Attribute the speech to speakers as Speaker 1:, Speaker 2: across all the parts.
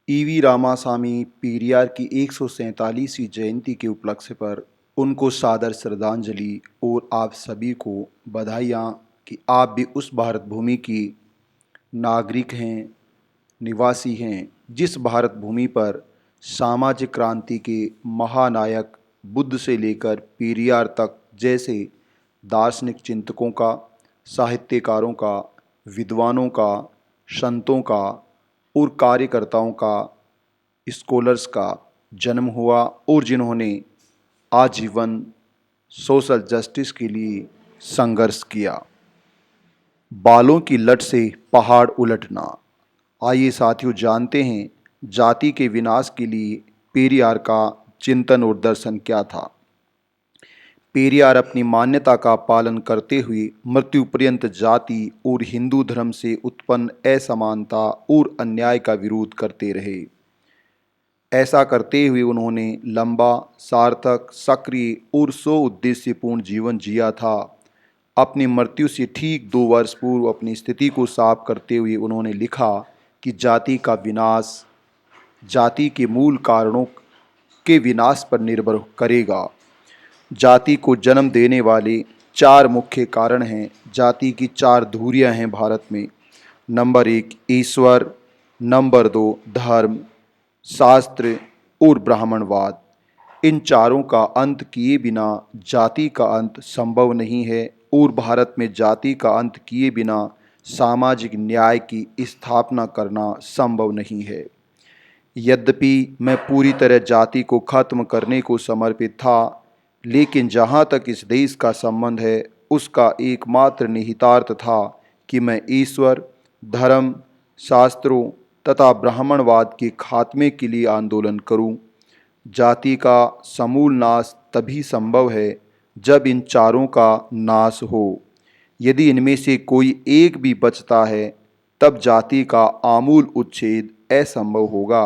Speaker 1: EV Ramasamy Periyar की 147वीं जयंती के उपलक्ष्य पर उनको सादर श्रद्धांजलि और आप सभी को बधाइयाँ कि आप भी उस भारत भूमि की नागरिक हैं, निवासी हैं, जिस भारत भूमि पर सामाजिक क्रांति के महानायक बुद्ध से लेकर पेरियार तक जैसे दार्शनिक चिंतकों का, साहित्यकारों का, विद्वानों का, संतों का और कार्यकर्ताओं का, स्कॉलर्स का जन्म हुआ और जिन्होंने आजीवन सोशल जस्टिस के लिए संघर्ष किया। बालों की लट से पहाड़ उलटना। आइए साथियों जानते हैं जाति के विनाश के लिए पेरियार का चिंतन और दर्शन क्या था। पेरियार अपनी मान्यता का पालन करते हुए मृत्यु पर्यंत जाति और हिंदू धर्म से उत्पन्न असमानता और अन्याय का विरोध करते रहे। ऐसा करते हुए उन्होंने लंबा, सार्थक, सक्रिय और सो उद्देश्यपूर्ण जीवन जिया था। अपनी मृत्यु से ठीक 2 वर्ष पूर्व अपनी स्थिति को साफ करते हुए उन्होंने लिखा कि जाति का विनाश जाति के मूल कारणों के विनाश पर निर्भर करेगा। जाति को जन्म देने वाले 4 मुख्य कारण हैं। जाति की 4 धुरियां हैं भारत में। नंबर 1 ईश्वर, नंबर 2 धर्म, शास्त्र और ब्राह्मणवाद। इन चारों का अंत किए बिना जाति का अंत संभव नहीं है और भारत में जाति का अंत किए बिना सामाजिक न्याय की स्थापना करना संभव नहीं है। यद्यपि मैं पूरी तरह जाति को खत्म करने को समर्पित था, लेकिन जहाँ तक इस देश का संबंध है उसका एकमात्र निहितार्थ था कि मैं ईश्वर, धर्म, शास्त्रों तथा ब्राह्मणवाद के खात्मे के लिए आंदोलन करूं। जाति का समूल नाश तभी संभव है जब इन चारों का नाश हो। यदि इनमें से कोई एक भी बचता है तब जाति का आमूल उच्छेद असंभव होगा,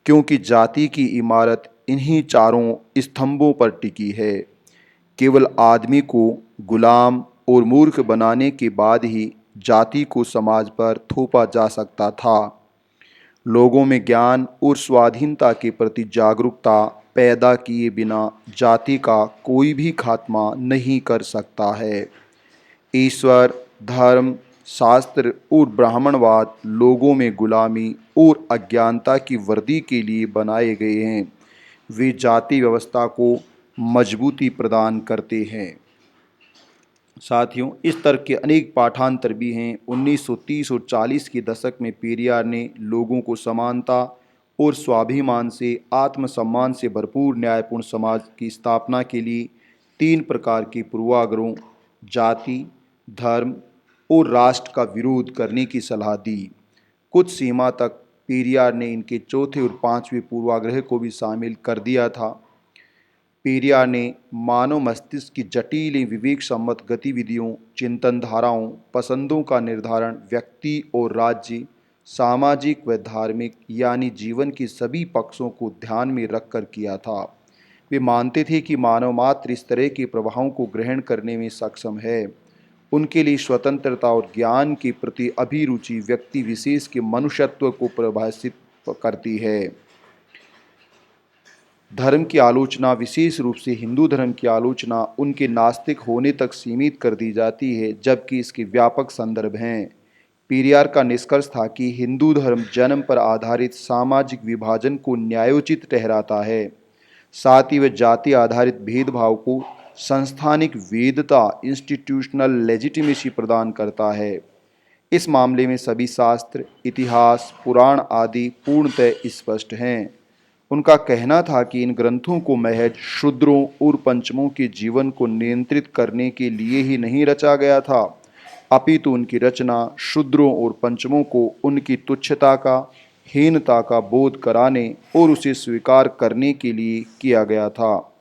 Speaker 1: क्योंकि जाति की इमारत इन्हीं चारों स्तंभों पर टिकी है। केवल आदमी को गुलाम और मूर्ख बनाने के बाद ही जाति को समाज पर थोपा जा सकता था। लोगों में ज्ञान और स्वाधीनता के प्रति जागरूकता पैदा किए बिना जाति का कोई भी खात्मा नहीं कर सकता है। ईश्वर, धर्म, शास्त्र और ब्राह्मणवाद लोगों में गुलामी और अज्ञानता की वर्दी के लिए बनाए गए हैं। वे जाति व्यवस्था को मजबूती प्रदान करते हैं। साथियों, इस तरह के अनेक पाठांतर भी हैं। 1930 और 40 के दशक में पेरियार ने लोगों को समानता और स्वाभिमान से, आत्मसम्मान से भरपूर न्यायपूर्ण समाज की स्थापना के लिए 3 प्रकार के पूर्वाग्रहों जाति, धर्म और राष्ट्र का विरोध करने की सलाह दी। कुछ सीमा तक पेरियार ने इनके चौथे और 5वें पूर्वाग्रह को भी शामिल कर दिया था। पेरियार ने मानव मस्तिष्क की जटिल विवेक सम्मत गतिविधियों, चिंतन धाराओं, पसंदों का निर्धारण व्यक्ति और राज्य, सामाजिक व धार्मिक यानी जीवन के सभी पक्षों को ध्यान में रखकर किया था। वे मानते थे कि मानव मात्र इस तरह के प्रभावों को ग्रहण करने में सक्षम है। उनके लिए स्वतंत्रता और ज्ञान के प्रति अभिरुचि व्यक्ति विशेष के मनुष्यत्व को परिभाषित करती है। धर्म की आलोचना, विशेष रूप से हिंदू धर्म की आलोचना, उनके नास्तिक होने तक सीमित कर दी जाती है, जबकि इसके व्यापक संदर्भ हैं। पेरियार का निष्कर्ष था कि हिंदू धर्म जन्म पर आधारित सामाजिक विभाजन को न्यायोचित ठहराता है, साथ ही वह जाति आधारित भेदभाव को संस्थानिक वैधता इंस्टीट्यूशनल लेजिटिमेसी प्रदान करता है। इस मामले में सभी शास्त्र, इतिहास, पुराण आदि पूर्णतः स्पष्ट हैं। उनका कहना था कि इन ग्रंथों को महज शूद्रों और पंचमों के जीवन को नियंत्रित करने के लिए ही नहीं रचा गया था, अपितु उनकी रचना शूद्रों और पंचमों को उनकी तुच्छता का, हीनता का बोध कराने और उसे स्वीकार करने के लिए किया गया था।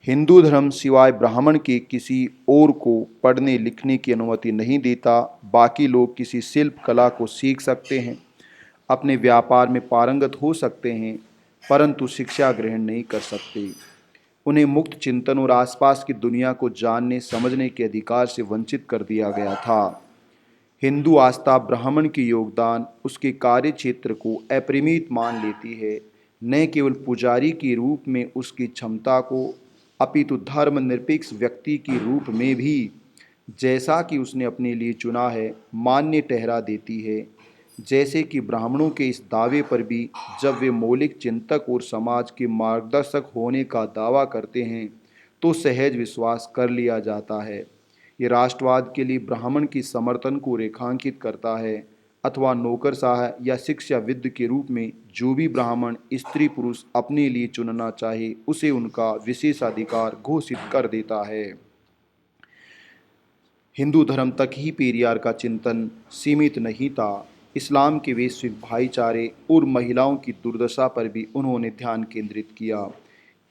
Speaker 1: हिंदू धर्म सिवाय ब्राह्मण के किसी और को पढ़ने लिखने की अनुमति नहीं देता। बाकी लोग किसी शिल्प कला को सीख सकते हैं, अपने व्यापार में पारंगत हो सकते हैं, परंतु शिक्षा ग्रहण नहीं कर सकते। उन्हें मुक्त चिंतन और आसपास की दुनिया को जानने समझने के अधिकार से वंचित कर दिया गया था। हिंदू आस्था ब्राह्मण के योगदान, उसके कार्य क्षेत्र को अपरिमित मान लेती है, न केवल पुजारी के रूप में उसकी क्षमता को, अपितु धर्मनिरपेक्ष व्यक्ति के रूप में भी, जैसा कि उसने अपने लिए चुना है, मान्य ठहरा देती है। जैसे कि ब्राह्मणों के इस दावे पर भी जब वे मौलिक चिंतक और समाज के मार्गदर्शक होने का दावा करते हैं तो सहज विश्वास कर लिया जाता है। ये राष्ट्रवाद के लिए ब्राह्मण की समर्थन को रेखांकित करता है, अथवा नौकरशाह या शिक्षाविद के रूप में जो भी ब्राह्मण स्त्री पुरुष अपने लिए चुनना चाहे उसे उनका विशेषाधिकार घोषित कर देता है। हिंदू धर्म तक ही पेरियार का चिंतन सीमित नहीं था। इस्लाम के वैश्विक भाईचारे और महिलाओं की दुर्दशा पर भी उन्होंने ध्यान केंद्रित किया।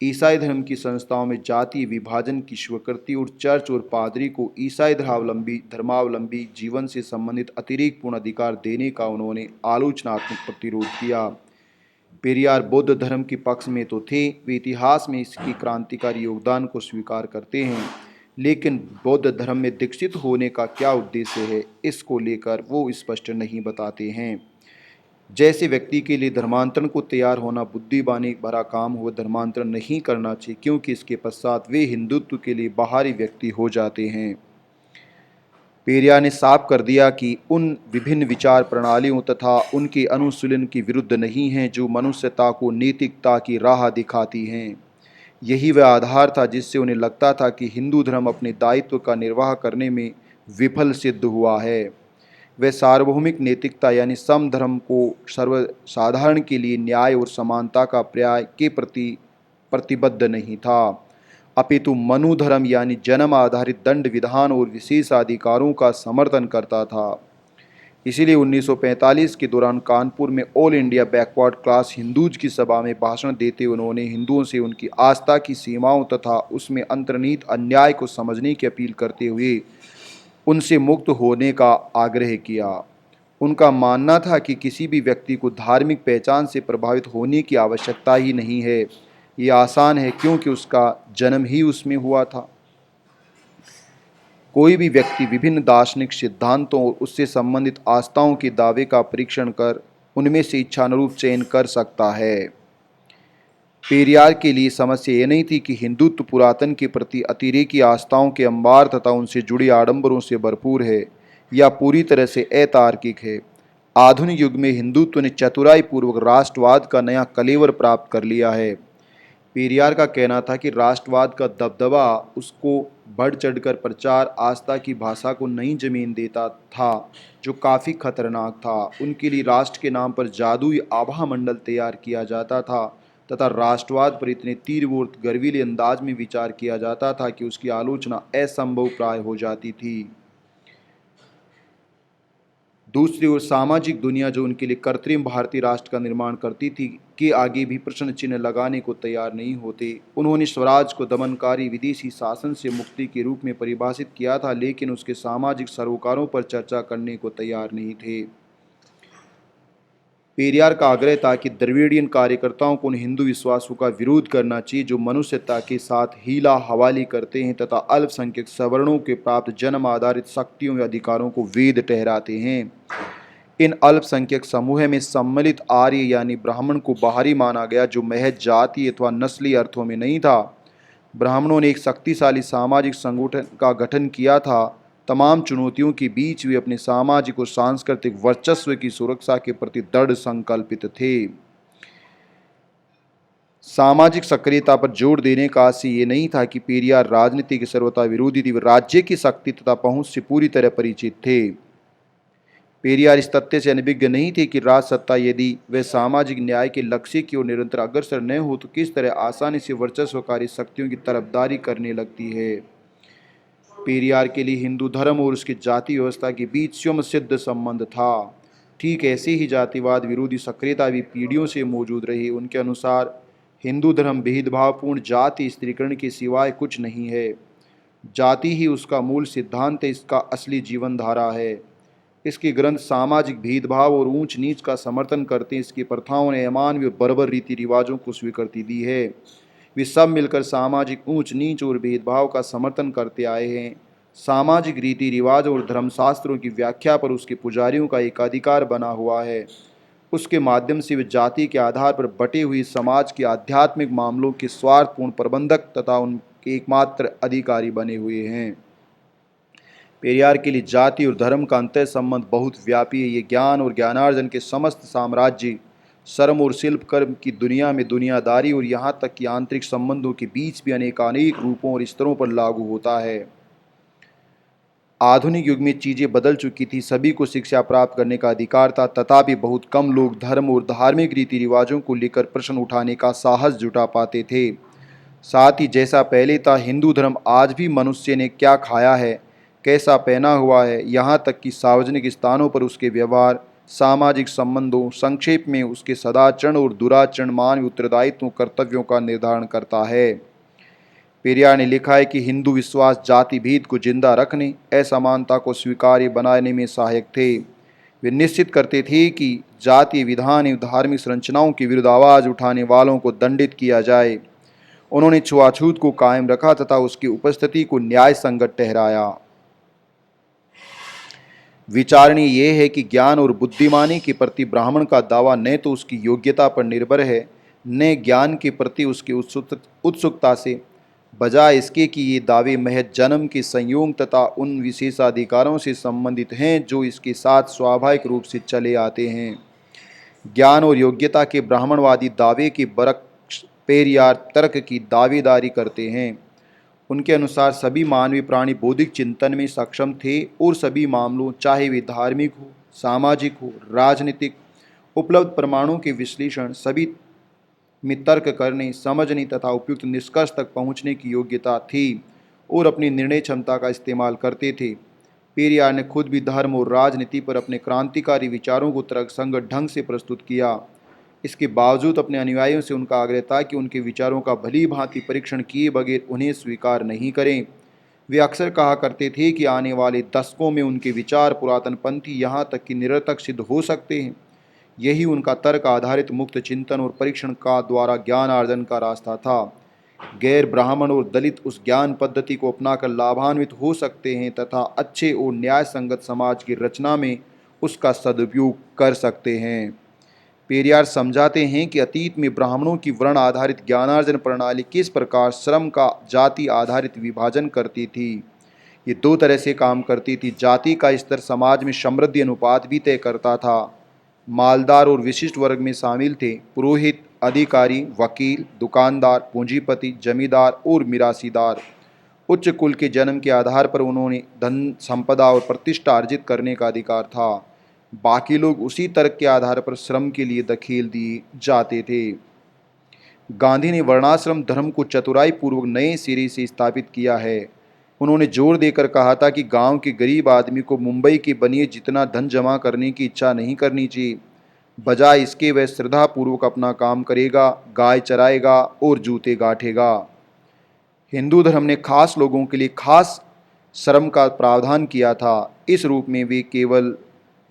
Speaker 1: ईसाई धर्म की संस्थाओं में जातीय विभाजन की स्वीकृति और चर्च और पादरी को ईसाई धर्मावलंबी जीवन से संबंधित अतिरिक्त पूर्ण अधिकार देने का उन्होंने आलोचनात्मक प्रतिरोध किया। पेरियार बौद्ध धर्म के पक्ष में तो थे, वे इतिहास में इसकी क्रांतिकारी योगदान को स्वीकार करते हैं, लेकिन बौद्ध धर्म में दीक्षित होने का क्या उद्देश्य है, इसको लेकर वो स्पष्ट नहीं बताते हैं। जैसे व्यक्ति के लिए धर्मांतरण को तैयार होना बुद्धिमानी भरा काम हो, धर्मांतरण नहीं करना चाहिए, क्योंकि इसके पश्चात वे हिंदुत्व के लिए बाहरी व्यक्ति हो जाते हैं। पेरियार ने साफ कर दिया कि उन विभिन्न विचार प्रणालियों तथा उनके अनुशीलन के विरुद्ध नहीं हैं जो मनुष्यता को नैतिकता की राह दिखाती हैं। यही वह आधार था जिससे उन्हें लगता था कि हिंदू धर्म अपने दायित्व का निर्वाह करने में विफल सिद्ध हुआ है। वह सार्वभौमिक नैतिकता यानी समधर्म को सर्वसाधारण के लिए न्याय और समानता का पर्याय के प्रति प्रतिबद्ध नहीं था, अपितु मनुधर्म यानी जन्म आधारित दंड विधान और विशेषाधिकारों का समर्थन करता था। इसीलिए 1945 के दौरान कानपुर में all India backward class Hindus की सभा में भाषण देते उन्होंने हिंदुओं से उनकी आस्था की सीमाओं तथा उसमें अंतर्निहित अन्याय को समझने की अपील करते हुए उनसे मुक्त होने का आग्रह किया। उनका मानना था कि किसी भी व्यक्ति को धार्मिक पहचान से प्रभावित होने की आवश्यकता ही नहीं है, ये आसान है क्योंकि उसका जन्म ही उसमें हुआ था। कोई भी व्यक्ति विभिन्न दार्शनिक सिद्धांतों और उससे संबंधित आस्थाओं के दावे का परीक्षण कर उनमें से इच्छानुरूप चयन कर सकता है। पेरियार के लिए समस्या ये नहीं थी कि हिंदुत्व पुरातन के प्रति अतिरेकी आस्थाओं के अंबार तथा उनसे जुड़ी आडंबरों से भरपूर है या पूरी तरह से अतार्किक है। आधुनिक युग में हिंदुत्व ने चतुराई पूर्वक राष्ट्रवाद का नया कलेवर प्राप्त कर लिया है। पेरियार का कहना था कि राष्ट्रवाद का दबदबा उसको बढ़ चढ़कर प्रचार आस्था की भाषा को नई जमीन देता था, जो काफ़ी खतरनाक था। उनके लिए राष्ट्र के नाम पर जादुई आभा मंडल तैयार किया जाता था तथा राष्ट्रवाद पर इतने तीव्र और गर्वीले अंदाज में विचार किया जाता था कि उसकी आलोचना असंभव प्राय हो जाती थी। दूसरी ओर सामाजिक दुनिया जो उनके लिए कृत्रिम भारतीय राष्ट्र का निर्माण करती थी के आगे भी प्रश्न चिन्ह लगाने को तैयार नहीं होते। उन्होंने स्वराज को दमनकारी विदेशी शासन से मुक्ति के रूप में परिभाषित किया था, लेकिन उसके सामाजिक सरोकारों पर चर्चा करने को तैयार नहीं थे। पेरियार का आग्रह था कि द्रविड़ियन कार्यकर्ताओं को उन हिंदू विश्वासों का विरोध करना चाहिए जो मनुष्यता के साथ हीला हवाली करते हैं तथा अल्पसंख्यक सवर्णों के प्राप्त जन्म आधारित शक्तियों या अधिकारों को वेद ठहराते हैं। इन अल्पसंख्यक समूह में सम्मिलित आर्य यानी ब्राह्मण को बाहरी माना गया, जो महज जाति अथवा नस्ली अर्थों में नहीं था। ब्राह्मणों ने एक शक्तिशाली सामाजिक संगठन का गठन किया था। तमाम चुनौतियों के बीच वे अपने सामाजिक और सांस्कृतिक वर्चस्व की सुरक्षा के प्रति दृढ़ संकल्पित थे। सामाजिक सक्रियता पर जोर देने का आशय ये नहीं था कि पेरियार राजनीति के सर्वथा विरोधी थी, वे राज्य की शक्ति तथा पहुंच से पूरी तरह परिचित थे। पेरियार इस तथ्य से अनभिज्ञ नहीं थे कि राज सत्ता यदि वह सामाजिक न्याय के लक्ष्य की ओर निरंतर अग्रसर न हो तो किस तरह आसानी से वर्चस्वकारी शक्तियों की तरफदारी करने लगती है। पेरियार के लिए हिंदू धर्म और उसकी जाति व्यवस्था के बीच स्वयं सिद्ध संबंध था। ठीक ऐसे ही जातिवाद विरोधी सक्रियता भी पीढ़ियों से मौजूद रही। उनके अनुसार हिंदू धर्म भेदभावपूर्ण जाति स्त्रीकरण के सिवाय कुछ नहीं है। जाति ही उसका मूल सिद्धांत है, इसका असली जीवन धारा है। इसके ग्रंथ सामाजिक भेदभाव और ऊंच नीच का समर्थन करते हैं। इसकी प्रथाओं ने अमानवीय बर्बर रीति रिवाजों को स्वीकृति दी है। वे सब मिलकर सामाजिक ऊंच नीच और भेदभाव का समर्थन करते आए हैं। सामाजिक रीति रिवाज और धर्मशास्त्रों की व्याख्या पर उसके पुजारियों का एक अधिकार बना हुआ है। उसके माध्यम से वे जाति के आधार पर बटे हुई समाज के आध्यात्मिक मामलों के स्वार्थपूर्ण प्रबंधक तथा उनके एकमात्र अधिकारी बने हुए हैं। पेरियार के लिए जाति और धर्म का अंतः संबंध बहुत व्यापी है। ये ज्ञान और ज्ञानार्जन के समस्त साम्राज्य, श्रम और शिल्प कर्म की दुनिया में दुनियादारी और यहाँ तक कि आंतरिक संबंधों के बीच भी अनेकानेक रूपों और स्तरों पर लागू होता है। आधुनिक युग में चीज़ें बदल चुकी थी, सभी को शिक्षा प्राप्त करने का अधिकार था, तथापि बहुत कम लोग धर्म और धार्मिक रीति रिवाजों को लेकर प्रश्न उठाने का साहस जुटा पाते थे। साथ ही जैसा पहले था, हिंदू धर्म आज भी मनुष्य ने क्या खाया है, कैसा पहना हुआ है, यहाँ तक कि सार्वजनिक स्थानों पर उसके व्यवहार, सामाजिक संबंधों, संक्षेप में उसके सदाचरण और दुराचरण मानवीय उत्तरदायित्वों कर्तव्यों का निर्धारण करता है। पेरियार ने लिखा है कि हिंदू विश्वास जाति भेद को जिंदा रखने, असमानता को स्वीकार्य बनाने में सहायक थे। वे निश्चित करते थे कि जातीय विधान एवं धार्मिक संरचनाओं के विरुद्ध आवाज उठाने वालों को दंडित किया जाए। उन्होंने छुआछूत को कायम रखा तथा उसकी उपस्थिति को न्याय संगत ठहराया। विचारणीय यह है कि ज्ञान और बुद्धिमानी के प्रति ब्राह्मण का दावा न तो उसकी योग्यता पर निर्भर है, न ज्ञान के प्रति उसकी उत्सुकता से, बजाय इसके कि ये दावे महज जन्म के संयोग तथा उन विशेषाधिकारों से संबंधित हैं जो इसके साथ स्वाभाविक रूप से चले आते हैं। ज्ञान और योग्यता के ब्राह्मणवादी दावे के बरक्स पेरियार तर्क की दावेदारी करते हैं। उनके अनुसार सभी मानवीय प्राणी बौद्धिक चिंतन में सक्षम थे और सभी मामलों, चाहे वे धार्मिक हो, सामाजिक हो, राजनीतिक, उपलब्ध प्रमाणों के विश्लेषण सभी में तर्क करने, समझने तथा उपयुक्त निष्कर्ष तक पहुंचने की योग्यता थी और अपनी निर्णय क्षमता का इस्तेमाल करते थे। पेरियार ने खुद भी धर्म और राजनीति पर अपने क्रांतिकारी विचारों को तर्कसंगत ढंग से प्रस्तुत किया। इसके बावजूद अपने अनुयायियों से उनका आग्रह था कि उनके विचारों का भली भांति परीक्षण किए बगैर उन्हें स्वीकार नहीं करें। वे अक्सर कहा करते थे कि आने वाले दशकों में उनके विचार पुरातनपंथी यहाँ तक कि निरर्थक सिद्ध हो सकते हैं। यही उनका तर्क आधारित मुक्त चिंतन और परीक्षण का द्वारा ज्ञान अर्जन का रास्ता था। गैर ब्राह्मण और दलित उस ज्ञान पद्धति को अपनाकर लाभान्वित हो सकते हैं तथा अच्छे और न्याय संगत समाज की रचना में उसका सदुपयोग कर सकते हैं। पेरियार समझाते हैं कि अतीत में ब्राह्मणों की वर्ण आधारित ज्ञानार्जन प्रणाली किस प्रकार श्रम का जाति आधारित विभाजन करती थी। ये दो तरह से काम करती थी। जाति का स्तर समाज में समृद्धि अनुपात भी तय करता था। मालदार और विशिष्ट वर्ग में शामिल थे पुरोहित, अधिकारी, वकील, दुकानदार, पूंजीपति, जमींदार और मिरासीदार। उच्च कुल के जन्म के आधार पर उन्होंने धन, संपदा और प्रतिष्ठा अर्जित करने का अधिकार था। बाकी लोग उसी तर्क के आधार पर श्रम के लिए धकेल दिए जाते थे। गांधी ने वर्णाश्रम धर्म को चतुराई पूर्वक नए सिरे से स्थापित किया है। उन्होंने जोर देकर कहा था कि गांव के गरीब आदमी को मुंबई के बनिए जितना धन जमा करने की इच्छा नहीं करनी चाहिए। बजाय इसके वह श्रद्धापूर्वक अपना काम करेगा, गाय चराएगा और जूते गांठेगा। हिंदू धर्म ने खास लोगों के लिए खास श्रम का प्रावधान किया था। इस रूप में वे केवल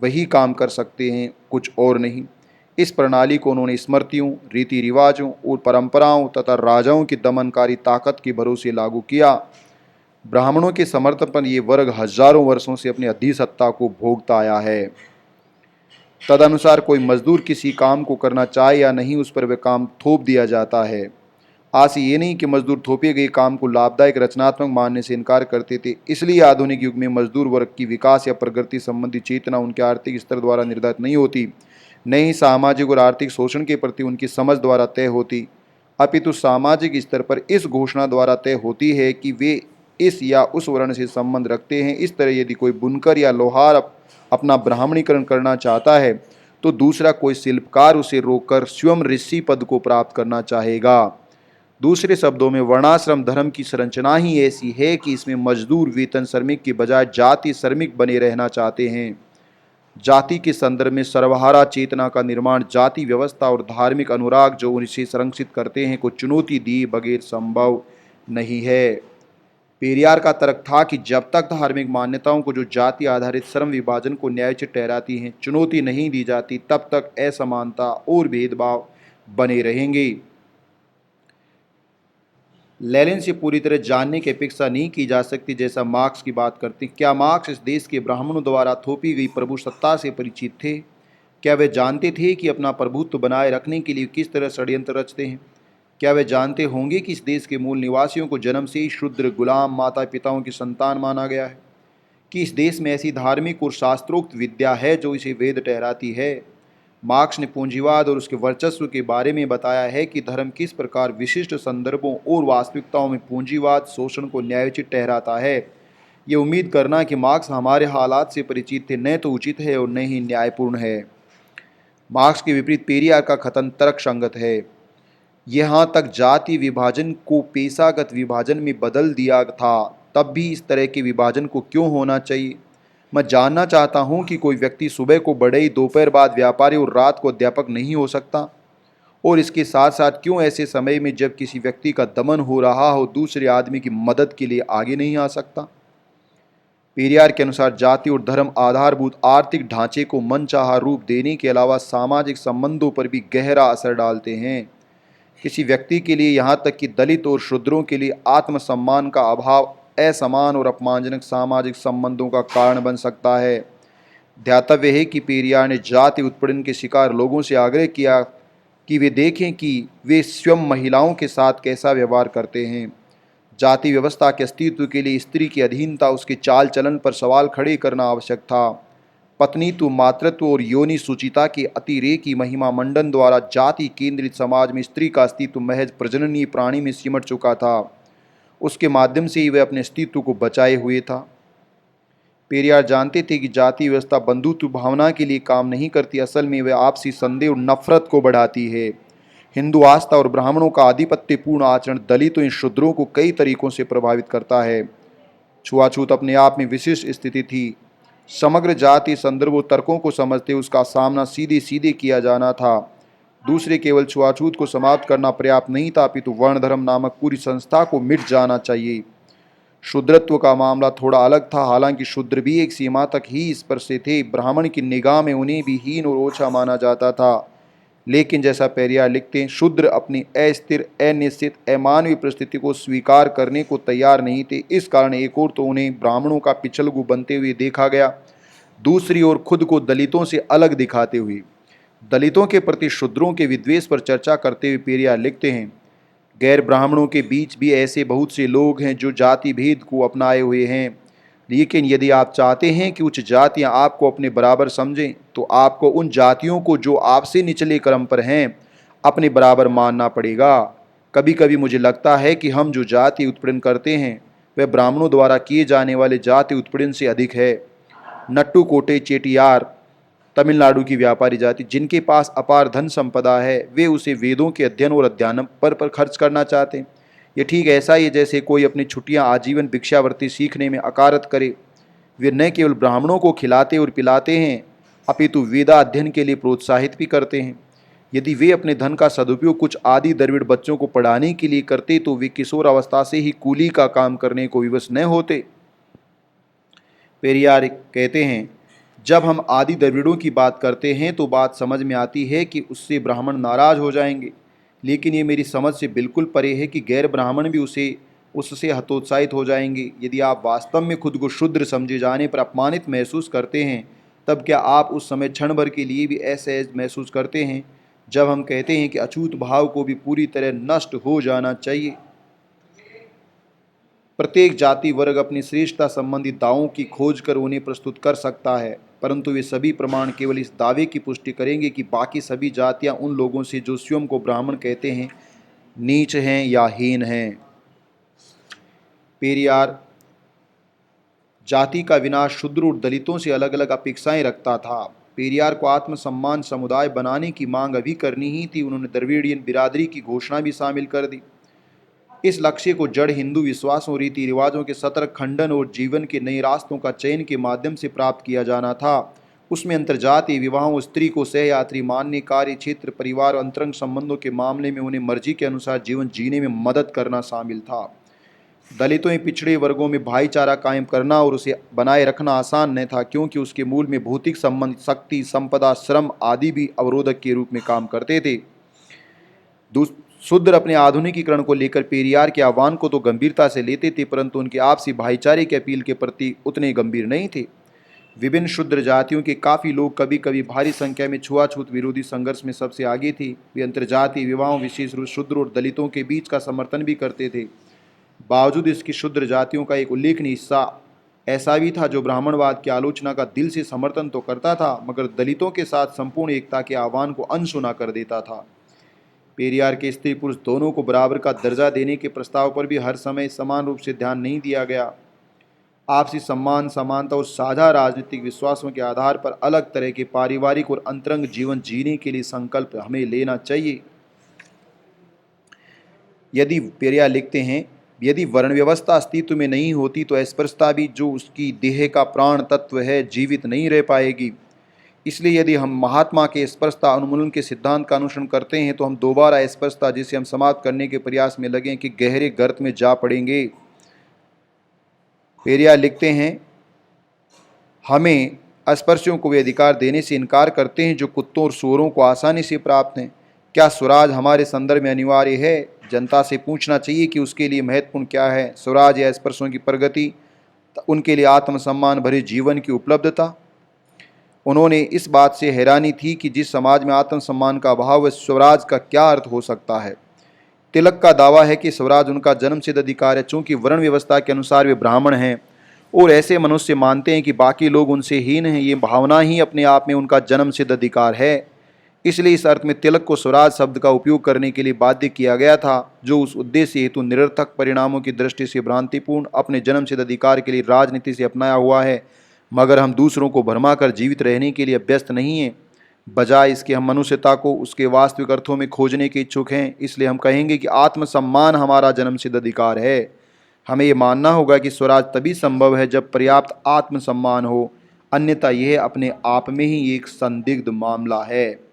Speaker 1: वही काम कर सकते हैं, कुछ और नहीं। इस प्रणाली को उन्होंने स्मृतियों, रीति रिवाजों और परंपराओं तथा राजाओं की दमनकारी ताकत के भरोसे लागू किया। ब्राह्मणों के समर्थन पर यह वर्ग हजारों वर्षों से अपनी अधिसत्ता को भोगता आया है। तदनुसार कोई मजदूर किसी काम को करना चाहे या नहीं, उस पर वह काम थोप दिया जाता है। आज ये नहीं कि मजदूर थोपे गए काम को लाभदायक रचनात्मक मानने से इनकार करते थे। इसलिए आधुनिक युग में मजदूर वर्ग की विकास या प्रगति संबंधी चेतना उनके आर्थिक स्तर द्वारा निर्धारित नहीं होती, न ही सामाजिक और आर्थिक शोषण के प्रति उनकी समझ द्वारा तय होती, अपितु सामाजिक स्तर पर इस घोषणा द्वारा तय होती है कि वे इस या उस वर्ण से संबंध रखते हैं। इस तरह यदि कोई बुनकर या लोहार अपना ब्राह्मणीकरण करना चाहता है तो दूसरा कोई शिल्पकार उसे रोककर स्वयं ऋषि पद को प्राप्त करना चाहेगा। दूसरे शब्दों में वर्णाश्रम धर्म की संरचना ही ऐसी है कि इसमें मजदूर वेतन श्रमिक के बजाय जाति श्रमिक बने रहना चाहते हैं। जाति के संदर्भ में सर्वहारा चेतना का निर्माण जाति व्यवस्था और धार्मिक अनुराग जो उनसे संरक्षित करते हैं को चुनौती दिए बगैर संभव नहीं है। पेरियार का तर्क था कि जब तक धार्मिक मान्यताओं को जो जाति आधारित श्रम विभाजन को न्यायोचित ठहराती हैं चुनौती नहीं दी जाती, तब तक असमानता और भेदभाव बने रहेंगे। लेनिन से पूरी तरह जानने की अपेक्षा नहीं की जा सकती जैसा मार्क्स की बात करते हैं। क्या मार्क्स इस देश के ब्राह्मणों द्वारा थोपी गई प्रभुसत्ता से परिचित थे? क्या वे जानते थे कि अपना प्रभुत्व बनाए रखने के लिए किस तरह षड्यंत्र रचते हैं? क्या वे जानते होंगे कि इस देश के मूल निवासियों को जन्म से ही शूद्र, गुलाम, माता पिताओं की संतान माना गया है? कि इस देश में ऐसी धार्मिक और शास्त्रोक्त विद्या है जो इसे वेद ठहराती है? मार्क्स ने पूंजीवाद और उसके वर्चस्व के बारे में बताया है कि धर्म किस प्रकार विशिष्ट संदर्भों और वास्तविकताओं में पूंजीवाद शोषण को न्यायोचित ठहराता है। ये उम्मीद करना कि मार्क्स हमारे हालात से परिचित थे न तो उचित है और न ही न्यायपूर्ण है। मार्क्स के विपरीत पेरियार का कथन तर्कसंगत है। यहाँ तक जाति विभाजन को पेशागत विभाजन में बदल दिया था, तब भी इस तरह के विभाजन को क्यों होना चाहिए? मैं जानना चाहता हूँ कि कोई व्यक्ति सुबह को बढ़ई, दोपहर बाद व्यापारी और रात को अध्यापक नहीं हो सकता? और इसके साथ साथ क्यों ऐसे समय में जब किसी व्यक्ति का दमन हो रहा हो दूसरे आदमी की मदद के लिए आगे नहीं आ सकता? पेरियार के अनुसार जाति और धर्म आधारभूत आर्थिक ढांचे को मनचाहा रूप देने के अलावा सामाजिक संबंधों पर भी गहरा असर डालते हैं। किसी व्यक्ति के लिए, यहाँ तक कि दलित और शूद्रों के लिए, आत्मसम्मान का अभाव असमान और अपमानजनक सामाजिक संबंधों का कारण बन सकता है। ध्यातव्य है कि पेरियार ने जाति उत्पीड़न के शिकार लोगों से आग्रह किया कि वे देखें कि वे स्वयं महिलाओं के साथ कैसा व्यवहार करते हैं। जाति व्यवस्था के अस्तित्व के लिए स्त्री की अधीनता, उसके चाल चलन पर सवाल खड़े करना आवश्यक था। पत्नीत्व, मातृत्व और योनि सुचिता के अतिरेकी महिमा मंडन द्वारा जाति केंद्रित समाज में स्त्री का अस्तित्व महज प्रजननीय प्राणी में सिमट चुका था। उसके माध्यम से ही वह अपने अस्तित्व को बचाए हुए था। पेरियार जानते थे कि जाति व्यवस्था बंधुत्व भावना के लिए काम नहीं करती, असल में वह आपसी संदेह और नफरत को बढ़ाती है। हिंदू आस्था और ब्राह्मणों का आधिपत्यपूर्ण आचरण दलितों और शूद्रों को कई तरीकों से प्रभावित करता है। छुआछूत अपने आप में विशिष्ट स्थिति थी। समग्र जाति संदर्भों तर्कों को समझते उसका सामना सीधे सीधे किया जाना था। दूसरे केवल छुआछूत को समाप्त करना पर्याप्त नहीं था, अपितु वर्ण धर्म नामक पूरी संस्था को मिट जाना चाहिए। शूद्रत्व का मामला थोड़ा अलग था। हालांकि शूद्र भी एक सीमा तक ही स्पर्श थे। ब्राह्मण की निगाह में उन्हें भी हीन और ओछा माना जाता था। लेकिन जैसा पेरियार लिखते हैं, शूद्र अपनी अस्थिर, अनिश्चित, अमानवीय परिस्थिति को स्वीकार करने को तैयार नहीं थे। इस कारण एक ओर तो उन्हें ब्राह्मणों का पिछलगू बनते हुए देखा गया, दूसरी ओर खुद को दलितों से अलग दिखाते हुए। दलितों के प्रति शूद्रों के विद्वेष पर चर्चा करते हुए पेरियार लिखते हैं, गैर ब्राह्मणों के बीच भी ऐसे बहुत से लोग हैं जो जाति भेद को अपनाए हुए हैं। लेकिन यदि आप चाहते हैं कि उच्च जातियां आपको अपने बराबर समझें, तो आपको उन जातियों को जो आपसे निचले क्रम पर हैं अपने बराबर मानना पड़ेगा। कभी कभी मुझे लगता है कि हम जो जाति उत्पीड़न करते हैं वह ब्राह्मणों द्वारा किए जाने वाले जाति उत्पीड़न से अधिक है। नट्टू कोटे चेटियार, तमिलनाडु की व्यापारी जाति, जिनके पास अपार धन संपदा है, वे उसे वेदों के अध्ययन और अध्यापन पर खर्च करना चाहते हैं। ये ठीक ऐसा ही है जैसे कोई अपनी छुट्टियां आजीवन भिक्षावृत्ति सीखने में अकारत करे। वे न केवल ब्राह्मणों को खिलाते और पिलाते हैं, अपितु वेदा अध्ययन के लिए प्रोत्साहित भी करते हैं। यदि वे अपने धन का सदुपयोग कुछ आदि द्रविड़ बच्चों को पढ़ाने के लिए करते तो वे किशोर अवस्था से ही कूली का काम करने को विवश न होते। पेरियार कहते हैं, जब हम आदि द्रविड़ों की बात करते हैं तो बात समझ में आती है कि उससे ब्राह्मण नाराज हो जाएंगे, लेकिन ये मेरी समझ से बिल्कुल परे है कि गैर ब्राह्मण भी उससे हतोत्साहित हो जाएंगे। यदि आप वास्तव में खुद को शूद्र समझे जाने पर अपमानित महसूस करते हैं, तब क्या आप उस समय क्षण भर के लिए भी असहज महसूस करते हैं जब हम कहते हैं कि अछूत भाव को भी पूरी तरह नष्ट हो जाना चाहिए? प्रत्येक जाति वर्ग अपनी श्रेष्ठता संबंधी दावों की खोज कर उन्हें प्रस्तुत कर सकता है, परंतु वे सभी प्रमाण केवल इस दावे की पुष्टि करेंगे कि बाकी सभी जातियां उन लोगों से जो स्वयं को ब्राह्मण कहते हैं नीच हैं या हीन हैं। पेरियार जाति का विनाश शूद्र और दलितों से अलग अलग अपेक्षाएं रखता था। पेरियार को आत्मसम्मान समुदाय बनाने की मांग अभी करनी ही थी। उन्होंने द्रविड़ियन बिरादरी की घोषणा भी शामिल कर दी। इस लक्ष्य को जड़ हिंदू विश्वासों, रीति रिवाजों के सतर्क खंडन और जीवन के नए रास्तों का चयन के माध्यम से प्राप्त किया जाना था। उसमें अंतर्जातीय विवाहों, स्त्री को सहयात्री मानने, कार्य क्षेत्र, परिवार और अंतरंग संबंधों के मामले में उन्हें मर्जी के अनुसार जीवन जीने में मदद करना शामिल था। दलितों या पिछड़े वर्गों में भाईचारा कायम करना और उसे बनाए रखना आसान न था, क्योंकि उसके मूल में भौतिक संबंध, शक्ति, संपदा, श्रम आदि भी अवरोधक के रूप में काम करते थे। शूद्र अपने आधुनिकीकरण को लेकर पेरियार के आह्वान को तो गंभीरता से लेते थे, परंतु उनके आपसी भाईचारे की अपील के प्रति उतने गंभीर नहीं थे। विभिन्न शूद्र जातियों के काफ़ी लोग कभी कभी भारी संख्या में छुआछूत विरोधी संघर्ष में सबसे आगे थे। वे अंतर्जातीय विवाहों, विशेष रूप शूद्र और दलितों के बीच का समर्थन भी करते थे। बावजूद इसकी शूद्र जातियों का एक उल्लेखनीय हिस्सा ऐसा भी था जो ब्राह्मणवाद की आलोचना का दिल से समर्थन तो करता था, मगर दलितों के साथ संपूर्ण एकता के आह्वान को अनसुना कर देता था। पेरियार के स्त्री पुरुष दोनों को बराबर का दर्जा देने के प्रस्ताव पर भी हर समय समान रूप से ध्यान नहीं दिया गया। आपसी सम्मान, समानता और साझा राजनीतिक विश्वासों के आधार पर अलग तरह के पारिवारिक और अंतरंग जीवन जीने के लिए संकल्प हमें लेना चाहिए। यदि पेरियार लिखते हैं, यदि वर्ण व्यवस्था अस्तित्व में नहीं होती तो अस्पृश्यता भी, जो उसकी देह का प्राण तत्व है, जीवित नहीं रह पाएगी। इसलिए यदि हम महात्मा के अस्पृश्यता उन्मूलन के सिद्धांत का अनुसरण करते हैं तो हम दोबारा अस्पृश्यता, जिसे हम समाप्त करने के प्रयास में लगे, कि गहरे गर्त में जा पड़ेंगे। पेरियार लिखते हैं, हमें अस्पृश्यों को वे अधिकार देने से इनकार करते हैं जो कुत्तों और सूअरों को आसानी से प्राप्त हैं। क्या स्वराज हमारे संदर्भ में अनिवार्य है? जनता से पूछना चाहिए कि उसके लिए महत्वपूर्ण क्या है, स्वराज या अस्पृश्यों की प्रगति, उनके लिए आत्मसम्मान भरे जीवन की उपलब्धता। उन्होंने इस बात से हैरानी थी कि जिस समाज में आत्मसम्मान का अभाव है, स्वराज का क्या अर्थ हो सकता है। तिलक का दावा है कि स्वराज उनका जन्मसिद्ध अधिकार है। चूंकि वर्ण व्यवस्था के अनुसार वे ब्राह्मण हैं और ऐसे मनुष्य मानते हैं कि बाकी लोग उनसे हीन हैं, ये भावना ही अपने आप में उनका जन्मसिद्ध अधिकार है। इसलिए इस अर्थ में तिलक को स्वराज शब्द का उपयोग करने के लिए बाध्य किया गया था, जो उस उद्देश्य हेतु निरर्थक, परिणामों की दृष्टि से भ्रांतिपूर्ण, अपने जन्मसिद्ध अधिकार के लिए राजनीति से अपनाया हुआ है। मगर हम दूसरों को भरमाकर जीवित रहने के लिए व्यस्त नहीं हैं। बजाय इसके हम मनुष्यता को उसके वास्तविक अर्थों में खोजने के इच्छुक हैं। इसलिए हम कहेंगे कि आत्मसम्मान हमारा जन्मसिद्ध अधिकार है। हमें ये मानना होगा कि स्वराज तभी संभव है जब पर्याप्त आत्मसम्मान हो, अन्यथा यह अपने आप में ही एक संदिग्ध मामला है।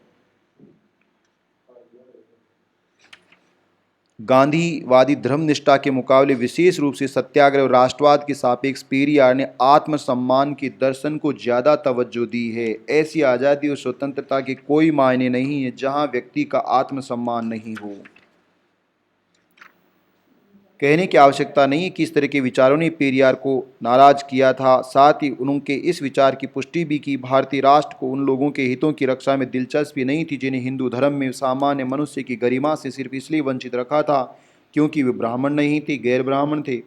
Speaker 1: गांधीवादी धर्मनिष्ठा के मुकाबले विशेष रूप से सत्याग्रह और राष्ट्रवाद के सापेक्ष पेरियार ने आत्मसम्मान के दर्शन को ज़्यादा तवज्जो दी है। ऐसी आज़ादी और स्वतंत्रता के कोई मायने नहीं है जहां व्यक्ति का आत्मसम्मान नहीं हो। कहने की आवश्यकता नहीं है कि इस तरह के विचारों ने पेरियार को नाराज किया था। साथ ही उनके इस विचार की पुष्टि भी की भारतीय राष्ट्र को उन लोगों के हितों की रक्षा में दिलचस्पी नहीं थी जिन्हें हिंदू धर्म में सामान्य मनुष्य की गरिमा से सिर्फ इसलिए वंचित रखा था क्योंकि वे ब्राह्मण नहीं थे, गैर ब्राह्मण थे।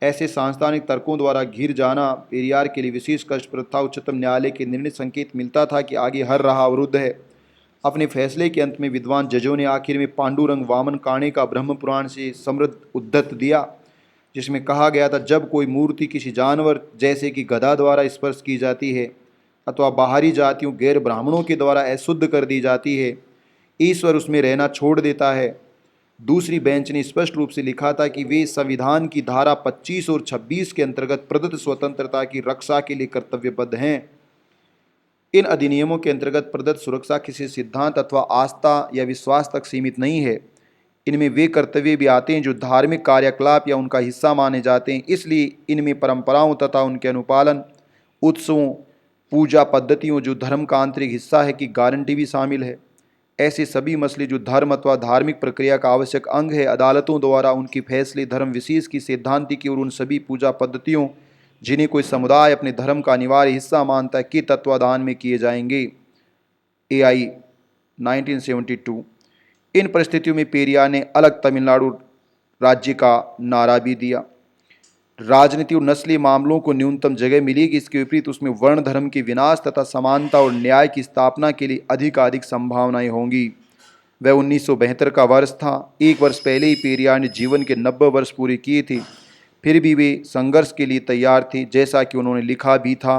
Speaker 1: ऐसे सांस्थानिक तर्कों द्वारा घिर जाना पेरियार के लिए विशेष कष्टप्रद था। उच्चतम न्यायालय के निर्णय संकेत मिलता था कि आगे हर राह अवरुद्ध है। अपने फैसले के अंत में विद्वान जजों ने आखिर में पांडुरंग वामन काणे का ब्रह्म पुराण से समृद्ध उद्धत दिया, जिसमें कहा गया था, जब कोई मूर्ति किसी जानवर जैसे कि गधा द्वारा स्पर्श की जाती है अथवा बाहरी जातियों गैर ब्राह्मणों के द्वारा अशुद्ध कर दी जाती है, ईश्वर उसमें रहना छोड़ देता है। दूसरी बेंच ने स्पष्ट रूप से लिखा था कि वे संविधान की धारा 25 और 26 के अंतर्गत प्रदत्त स्वतंत्रता की रक्षा के लिए कर्तव्यबद्ध हैं। इन अधिनियमों के अंतर्गत प्रदत्त सुरक्षा किसी सिद्धांत अथवा आस्था या विश्वास तक सीमित नहीं है। इनमें वे कर्तव्य भी आते हैं जो धार्मिक कार्यकलाप या उनका हिस्सा माने जाते हैं। इसलिए इनमें परंपराओं तथा उनके अनुपालन, उत्सवों, पूजा पद्धतियों जो धर्म का आंतरिक हिस्सा है की गारंटी भी शामिल है। ऐसे सभी मसले जो धर्म अथवा धार्मिक प्रक्रिया का आवश्यक अंग है, अदालतों द्वारा उनके फैसले धर्म विशेष की सैद्धांतिकी और उन सभी पूजा पद्धतियों जिन्हें कोई समुदाय अपने धर्म का अनिवार्य हिस्सा मानता है, के तत्वाधान में किए जाएंगे। AI 1972। इन परिस्थितियों में पेरियार ने अलग तमिलनाडु राज्य का नारा भी दिया। राजनीति और नस्ली मामलों को न्यूनतम जगह मिलेगी, इसके विपरीत उसमें वर्ण धर्म के विनाश तथा समानता और न्याय की स्थापना के लिए अधिक संभावनाएं होंगी। वह 1972 का वर्ष था। एक वर्ष पहले ही पेरियार ने जीवन के 90 वर्ष पूरे किए थे। फिर भी वे संघर्ष के लिए तैयार थे। जैसा कि उन्होंने लिखा भी था,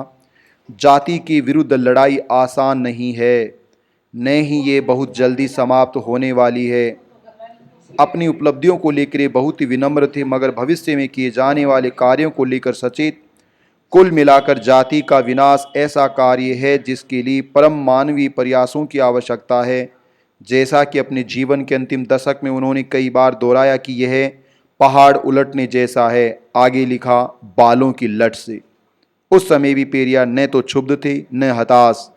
Speaker 1: जाति के विरुद्ध लड़ाई आसान नहीं है, न ही ये बहुत जल्दी समाप्त होने वाली है। अपनी उपलब्धियों को लेकर ये बहुत ही विनम्र थे, मगर भविष्य में किए जाने वाले कार्यों को लेकर सचेत। कुल मिलाकर जाति का विनाश ऐसा कार्य है जिसके लिए परम मानवीय प्रयासों की आवश्यकता है। जैसा कि अपने जीवन के अंतिम दशक में उन्होंने कई बार दोहराया कि यह पहाड़ उलटने जैसा है। आगे लिखा, बालों की लट से। उस समय भी पेरियार न तो क्षुब्ध थे न हताश।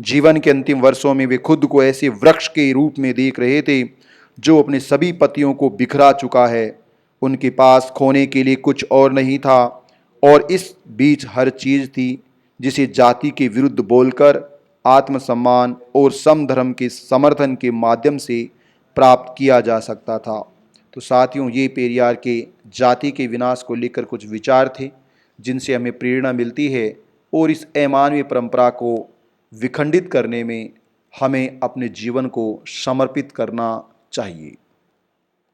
Speaker 1: जीवन के अंतिम वर्षों में वे खुद को ऐसे वृक्ष के रूप में देख रहे थे जो अपने सभी पतियों को बिखरा चुका है। उनके पास खोने के लिए कुछ और नहीं था और इस बीच हर चीज थी जिसे जाति के विरुद्ध बोलकर आत्मसम्मान और समधर्म के समर्थन के माध्यम से प्राप्त किया जा सकता था। तो साथियों, ये पेरियार के जाति के विनाश को लेकर कुछ विचार थे जिनसे हमें प्रेरणा मिलती है और इस अमानवीय परंपरा को विखंडित करने में हमें अपने जीवन को समर्पित करना चाहिए।